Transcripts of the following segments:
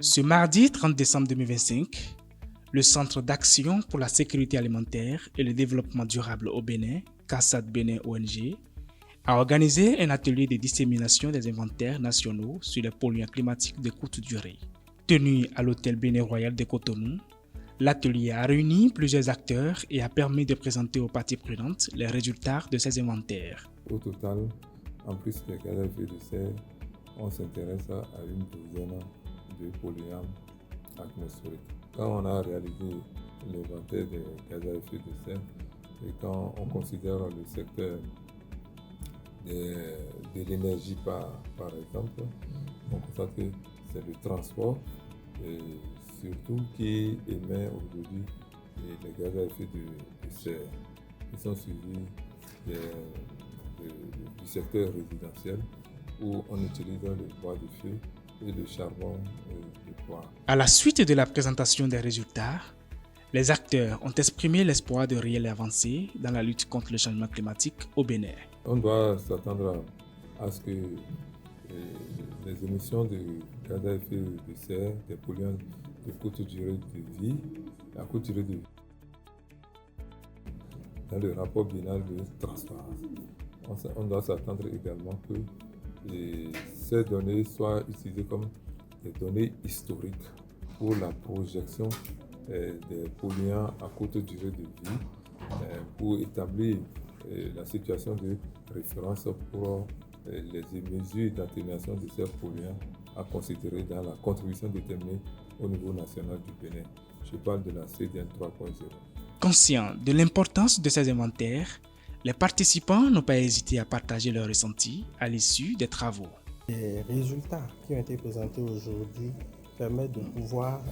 Ce mardi 30 décembre 2025, le Centre d'action pour la sécurité alimentaire et le développement durable au Bénin, CASAD Bénin ONG, a organisé un atelier de dissémination des inventaires nationaux sur les polluants climatiques de courte durée. Tenu à l'hôtel Bénin Royal de Cotonou, l'atelier a réuni plusieurs acteurs et a permis de présenter aux parties prenantes les résultats de ces inventaires. Au total, en plus des gaz à effet de serre, on s'intéresse à une douzaine de polluants atmosphériques. Quand on a réalisé l'inventaire des gaz à effet de serre et quand on considère le secteur de l'énergie par exemple, on constate que c'est le transport et surtout qui émet aujourd'hui les gaz à effet de serre. Ils sont suivis du secteur résidentiel où on utilise le bois de feu et le charbon de bois. À la suite de la présentation des résultats, les acteurs ont exprimé l'espoir de réelles avancées dans la lutte contre le changement climatique au Bénin. On doit s'attendre à ce que les émissions de gaz à effet de serre, des polluants de courte durée de vie, la courte durée de vie, dans le rapport biennal de transparence. On doit s'attendre également que ces données soient utilisées comme des données historiques pour la projection des polluants à courte durée de vie, pour établir la situation de référence pour les mesures d'atténuation de ces polluants à considérer dans la contribution déterminée au niveau national du Bénin. Je parle de la CDN 3.0. Conscients de l'importance de ces inventaires, les participants n'ont pas hésité à partager leurs ressentis à l'issue des travaux. Les résultats qui ont été présentés aujourd'hui permettent de pouvoir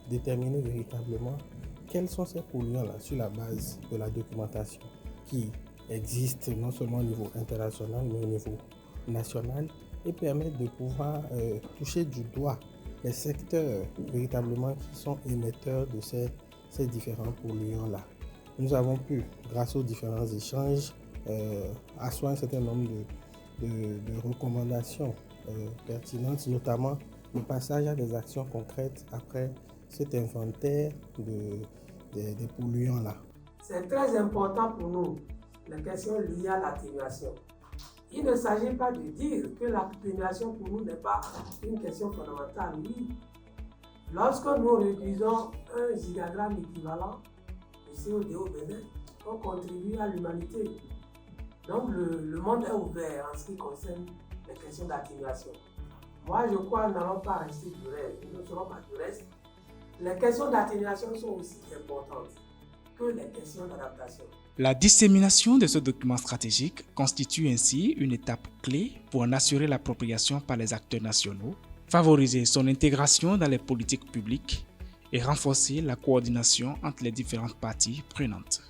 déterminer véritablement quels sont ces polluants-là sur la base de la documentation qui existe non seulement au niveau international mais au niveau national et permettent de pouvoir toucher du doigt les secteurs véritablement qui sont émetteurs de ces différents polluants-là. Nous avons pu, grâce aux différents échanges, asseoir un certain nombre de recommandations pertinentes, notamment le passage à des actions concrètes après cet inventaire des polluants-là. C'est très important pour nous, les questions liées à l'atténuation. Il ne s'agit pas de dire que l'atténuation pour nous n'est pas une question fondamentale. Oui. Lorsque nous réduisons 1 gigagramme équivalent de CO2 au Bénin, on contribue à l'humanité. Donc le monde est ouvert en ce qui concerne les questions d'atténuation. Moi, je crois que nous n'allons pas rester du rêve, nous ne serons pas du reste. Les questions d'atténuation sont aussi importantes que les questions d'adaptation. La dissémination de ce document stratégique constitue ainsi une étape clé pour en assurer l'appropriation par les acteurs nationaux, favoriser son intégration dans les politiques publiques et renforcer la coordination entre les différentes parties prenantes.